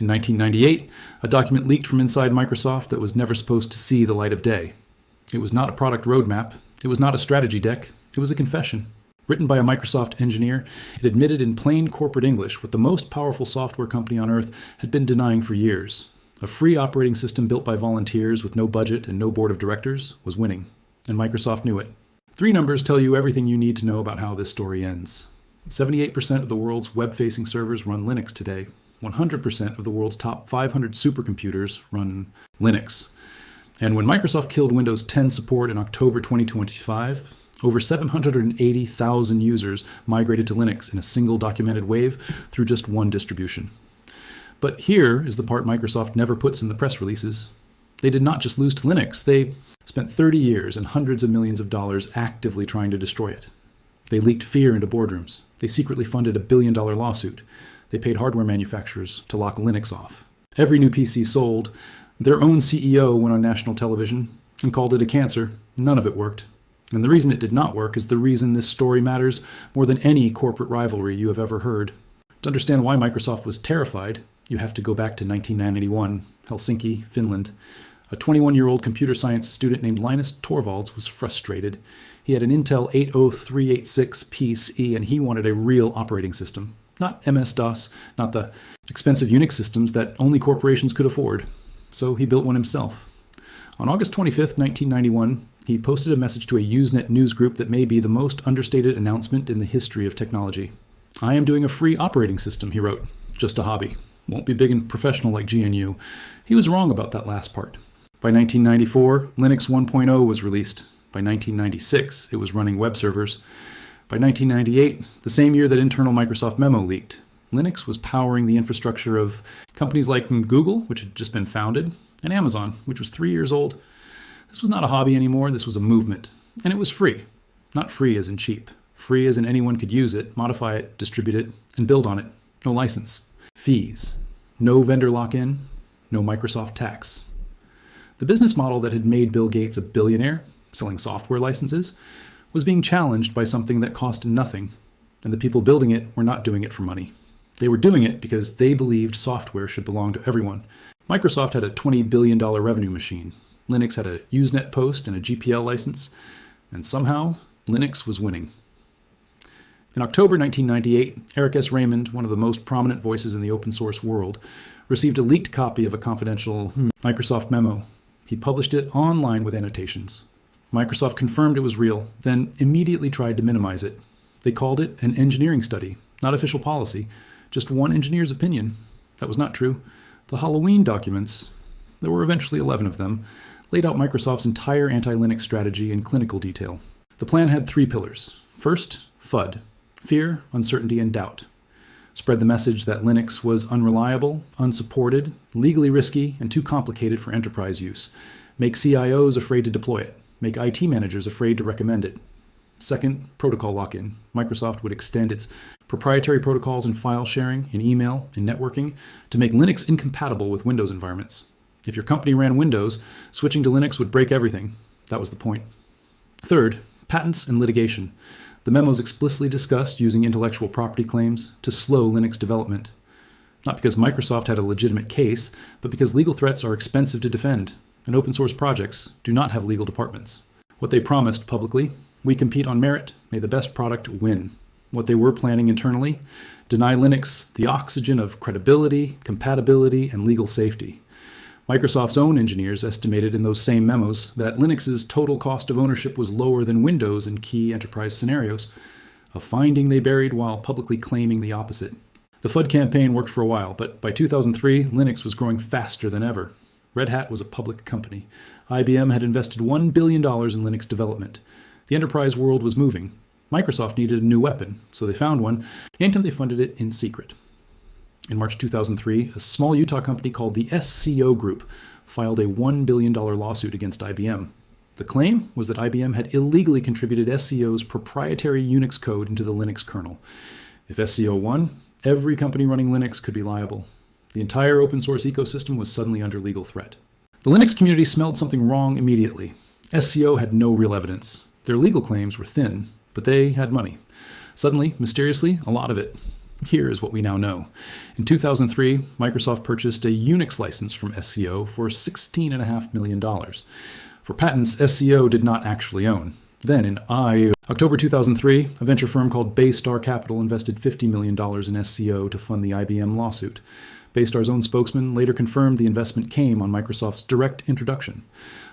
In 1998, a document leaked from inside Microsoft that was never supposed to see the light of day. It was not a product roadmap. It was not a strategy deck. It was a confession. Written by a Microsoft engineer, it admitted in plain corporate English what the most powerful software company on earth had been denying for years. A free operating system built by volunteers with no budget and no board of directors was winning, and Microsoft knew it. 3 numbers tell you everything you need to know about how this story ends. 78% of the world's web-facing servers run Linux today. 100% of the world's top 500 supercomputers run Linux. And when Microsoft killed Windows 10 support in October 2025, over 780,000 users migrated to Linux in a single documented wave through just one distribution. But here is the part Microsoft never puts in the press releases. They did not just lose to Linux, they spent 30 years and hundreds of millions of dollars actively trying to destroy it. They leaked fear into boardrooms. They secretly funded a billion-dollar lawsuit. They paid hardware manufacturers to lock Linux off. Every new PC sold, their own CEO went on national television and called it a cancer. None of it worked. And the reason it did not work is the reason this story matters more than any corporate rivalry you have ever heard. To understand why Microsoft was terrified, you have to go back to 1991, Helsinki, Finland. A 21-year-old computer science student named Linus Torvalds was frustrated. He had an Intel 80386 PC and he wanted a real operating system. Not MS-DOS, not the expensive Unix systems that only corporations could afford. So he built one himself. On August 25th, 1991, he posted a message to a Usenet news group that may be the most understated announcement in the history of technology. "I am doing a free operating system," he wrote. "Just a hobby. Won't be big and professional like GNU." He was wrong about that last part. By 1994, Linux 1.0 was released. By 1996, it was running web servers. By 1998, the same year that internal Microsoft memo leaked, Linux was powering the infrastructure of companies like Google, which had just been founded, and Amazon, which was 3 years old. This was not a hobby anymore, this was a movement. And it was free. Not free as in cheap. Free as in anyone could use it, modify it, distribute it, and build on it. No license. Fees. No vendor lock-in. No Microsoft tax. The business model that had made Bill Gates a billionaire, selling software licenses, was being challenged by something that cost nothing, and the people building it were not doing it for money. They were doing it because they believed software should belong to everyone. Microsoft had a $20 billion revenue machine. Linux had a Usenet post and a GPL license, and somehow Linux was winning. In October 1998, Eric S. Raymond, one of the most prominent voices in the open source world, received a leaked copy of a confidential Microsoft memo. He published it online with annotations. Microsoft confirmed it was real, then immediately tried to minimize it. They called it an engineering study, not official policy, just one engineer's opinion. That was not true. The Halloween documents, there were eventually 11 of them, laid out Microsoft's entire anti-Linux strategy in clinical detail. The plan had 3 pillars. First, FUD, fear, uncertainty, and doubt. Spread the message that Linux was unreliable, unsupported, legally risky, and too complicated for enterprise use. Make CIOs afraid to deploy it. Make IT managers afraid to recommend it. Second, protocol lock-in. Microsoft would extend its proprietary protocols in file sharing, in email, in networking, to make Linux incompatible with Windows environments. If your company ran Windows, switching to Linux would break everything. That was the point. Third, patents and litigation. The memos explicitly discussed using intellectual property claims to slow Linux development. Not because Microsoft had a legitimate case, but because legal threats are expensive to defend, and open source projects do not have legal departments. What they promised publicly, we compete on merit, may the best product win. What they were planning internally, deny Linux the oxygen of credibility, compatibility, and legal safety. Microsoft's own engineers estimated in those same memos that Linux's total cost of ownership was lower than Windows in key enterprise scenarios, a finding they buried while publicly claiming the opposite. The FUD campaign worked for a while, but by 2003, Linux was growing faster than ever. Red Hat was a public company. IBM had invested $1 billion in Linux development. The enterprise world was moving. Microsoft needed a new weapon, so they found one, and they funded it in secret. In March 2003, a small Utah company called the SCO Group filed a $1 billion lawsuit against IBM. The claim was that IBM had illegally contributed SCO's proprietary Unix code into the Linux kernel. If SCO won, every company running Linux could be liable. The entire open source ecosystem was suddenly under legal threat. The Linux community smelled something wrong immediately. SCO had no real evidence. Their legal claims were thin, but they had money. Suddenly, mysteriously, a lot of it. Here is what we now know. In 2003, Microsoft purchased a Unix license from SCO for $16.5 million. For patents SCO did not actually own. Then in October 2003, a venture firm called Baystar Capital invested $50 million in SCO to fund the IBM lawsuit. Baystar's own spokesman later confirmed the investment came on Microsoft's direct introduction.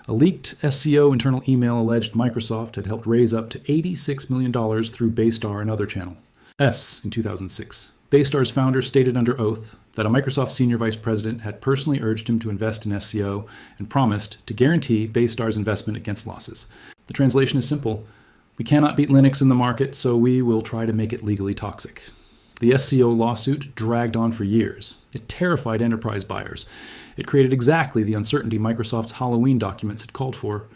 A leaked SCO internal email alleged Microsoft had helped raise up to $86 million through Baystar and other channel. In 2006. Baystar's founder stated under oath that a Microsoft senior vice president had personally urged him to invest in SCO and promised to guarantee Baystar's investment against losses. The translation is simple. We cannot beat Linux in the market, so we will try to make it legally toxic. The SCO lawsuit dragged on for years. It terrified enterprise buyers. It created exactly the uncertainty Microsoft's Halloween documents had called for.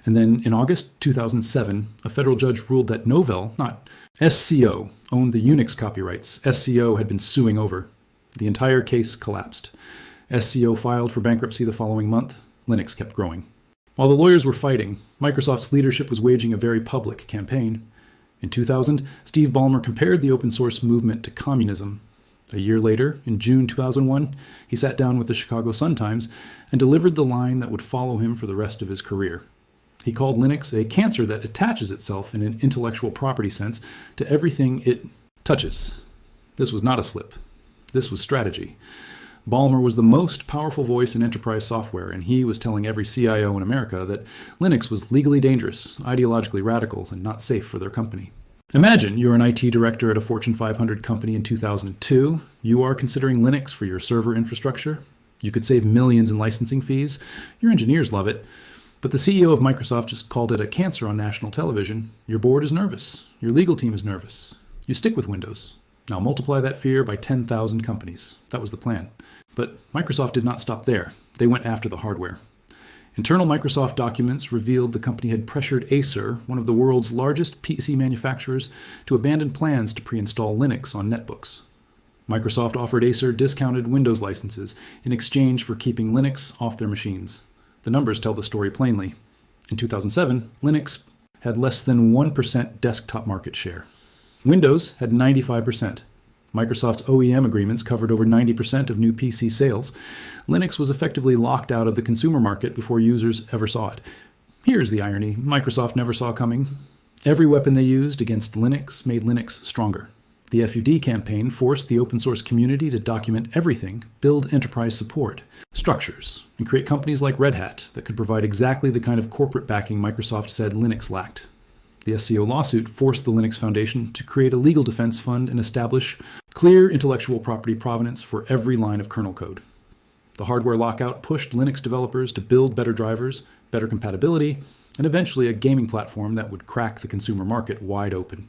And then in August 2007, a federal judge ruled that Novell, not SCO, owned the Unix copyrights SCO had been suing over. The entire case collapsed. SCO filed for bankruptcy the following month. Linux kept growing. While the lawyers were fighting, Microsoft's leadership was waging a very public campaign. In 2000, Steve Ballmer compared the open source movement to communism. A year later, in June 2001, he sat down with the Chicago Sun-Times and delivered the line that would follow him for the rest of his career. He called Linux a cancer that attaches itself in an intellectual property sense to everything it touches. This was not a slip. This was strategy. Ballmer was the most powerful voice in enterprise software, and he was telling every CIO in America that Linux was legally dangerous, ideologically radical, and not safe for their company. Imagine you're an IT director at a Fortune 500 company in 2002. You are considering Linux for your server infrastructure. You could save millions in licensing fees. Your engineers love it. But the CEO of Microsoft just called it a cancer on national television. Your board is nervous. Your legal team is nervous. You stick with Windows. Now multiply that fear by 10,000 companies. That was the plan. But Microsoft did not stop there. They went after the hardware. Internal Microsoft documents revealed the company had pressured Acer, one of the world's largest PC manufacturers, to abandon plans to pre-install Linux on netbooks. Microsoft offered Acer discounted Windows licenses in exchange for keeping Linux off their machines. The numbers tell the story plainly. In 2007, Linux had less than 1% desktop market share. Windows had 95%. Microsoft's OEM agreements covered over 90% of new PC sales. Linux was effectively locked out of the consumer market before users ever saw it. Here's the irony Microsoft never saw coming. Every weapon they used against Linux made Linux stronger. The FUD campaign forced the open source community to document everything, build enterprise support, structures, and create companies like Red Hat that could provide exactly the kind of corporate backing Microsoft said Linux lacked. The SCO lawsuit forced the Linux Foundation to create a legal defense fund and establish clear intellectual property provenance for every line of kernel code. The hardware lockout pushed Linux developers to build better drivers, better compatibility, and eventually a gaming platform that would crack the consumer market wide open.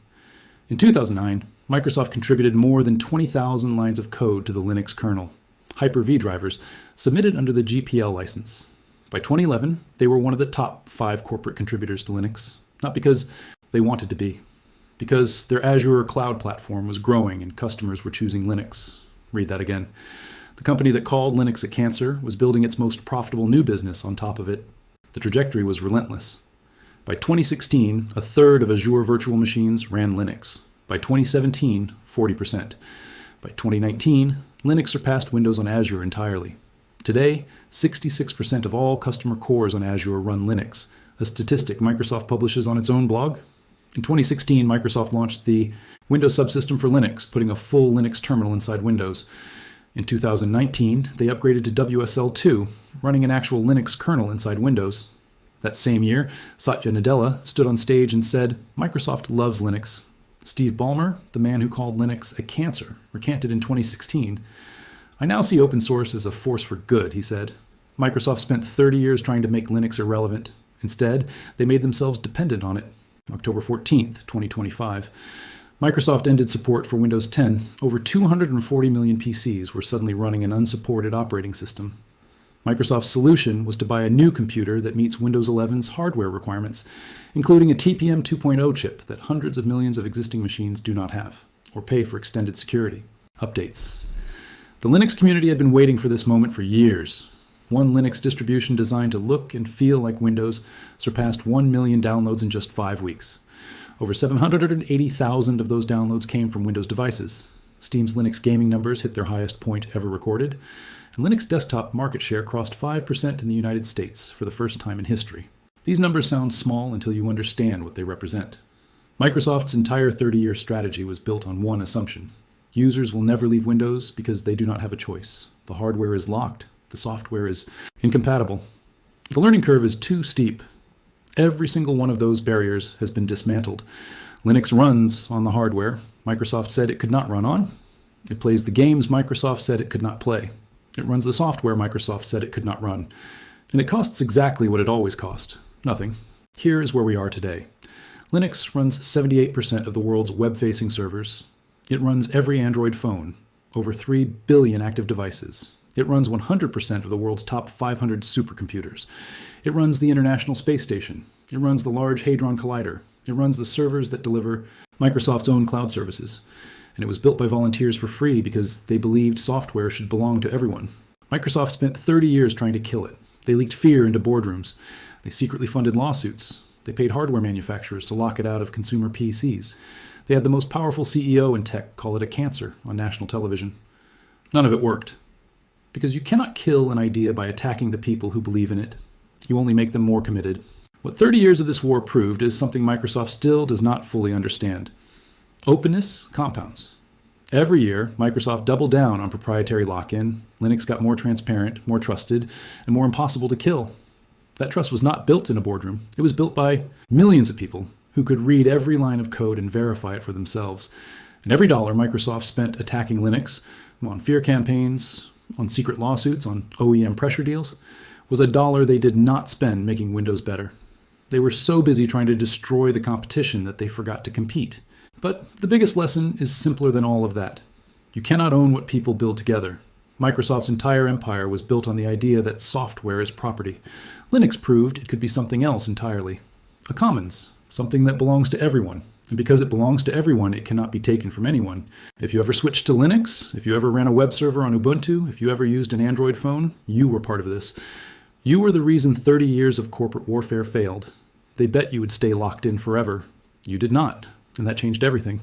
In 2009, Microsoft contributed more than 20,000 lines of code to the Linux kernel, Hyper-V drivers, submitted under the GPL license. By 2011, they were one of the top 5 corporate contributors to Linux, not because they wanted to be, because their Azure cloud platform was growing and customers were choosing Linux. Read that again. The company that called Linux a cancer was building its most profitable new business on top of it. The trajectory was relentless. By 2016, a third of Azure virtual machines ran Linux. By 2017, 40%. By 2019, Linux surpassed Windows on Azure entirely. Today, 66% of all customer cores on Azure run Linux, a statistic Microsoft publishes on its own blog. In 2016, Microsoft launched the Windows subsystem for Linux, putting a full Linux terminal inside Windows. In 2019, they upgraded to WSL2, running an actual Linux kernel inside Windows. That same year, Satya Nadella stood on stage and said, "Microsoft loves Linux." Steve Ballmer, the man who called Linux a cancer, recanted in 2016. "I now see open source as a force for good," he said. Microsoft spent 30 years trying to make Linux irrelevant. Instead, they made themselves dependent on it. October 14th, 2025. Microsoft ended support for Windows 10. Over 240 million PCs were suddenly running an unsupported operating system. Microsoft's solution was to buy a new computer that meets Windows 11's hardware requirements, including a TPM 2.0 chip that hundreds of millions of existing machines do not have, or pay for extended security. Updates. The Linux community had been waiting for this moment for years. One Linux distribution designed to look and feel like Windows surpassed 1 million downloads in just 5 weeks. Over 780,000 of those downloads came from Windows devices. Steam's Linux gaming numbers hit their highest point ever recorded, and Linux desktop market share crossed 5% in the United States for the first time in history. These numbers sound small until you understand what they represent. Microsoft's entire 30-year strategy was built on one assumption. Users will never leave Windows because they do not have a choice. The hardware is locked. The software is incompatible. The learning curve is too steep. Every single one of those barriers has been dismantled. Linux runs on the hardware Microsoft said it could not run on. It plays the games Microsoft said it could not play. It runs the software Microsoft said it could not run. And it costs exactly what it always cost. Nothing. Here is where we are today. Linux runs 78% of the world's web-facing servers. It runs every Android phone, over 3 billion active devices. It runs 100% of the world's top 500 supercomputers. It runs the International Space Station. It runs the Large Hadron Collider. It runs the servers that deliver Microsoft's own cloud services. And it was built by volunteers for free because they believed software should belong to everyone. Microsoft spent 30 years trying to kill it. They leaked fear into boardrooms. They secretly funded lawsuits. They paid hardware manufacturers to lock it out of consumer PCs. They had the most powerful CEO in tech call it a cancer on national television. None of it worked. Because you cannot kill an idea by attacking the people who believe in it. You only make them more committed. What 30 years of this war proved is something Microsoft still does not fully understand. Openness compounds. Every year, Microsoft doubled down on proprietary lock-in. Linux got more transparent, more trusted, and more impossible to kill. That trust was not built in a boardroom. It was built by millions of people who could read every line of code and verify it for themselves. And every dollar Microsoft spent attacking Linux, on fear campaigns, on secret lawsuits, on OEM pressure deals, was a dollar they did not spend making Windows better. They were so busy trying to destroy the competition that they forgot to compete. But the biggest lesson is simpler than all of that. You cannot own what people build together. Microsoft's entire empire was built on the idea that software is property. Linux proved it could be something else entirely. A commons, something that belongs to everyone. And because it belongs to everyone, it cannot be taken from anyone. If you ever switched to Linux, if you ever ran a web server on Ubuntu, if you ever used an Android phone, you were part of this. You were the reason 30 years of corporate warfare failed. They bet you would stay locked in forever. You did not. And that changed everything.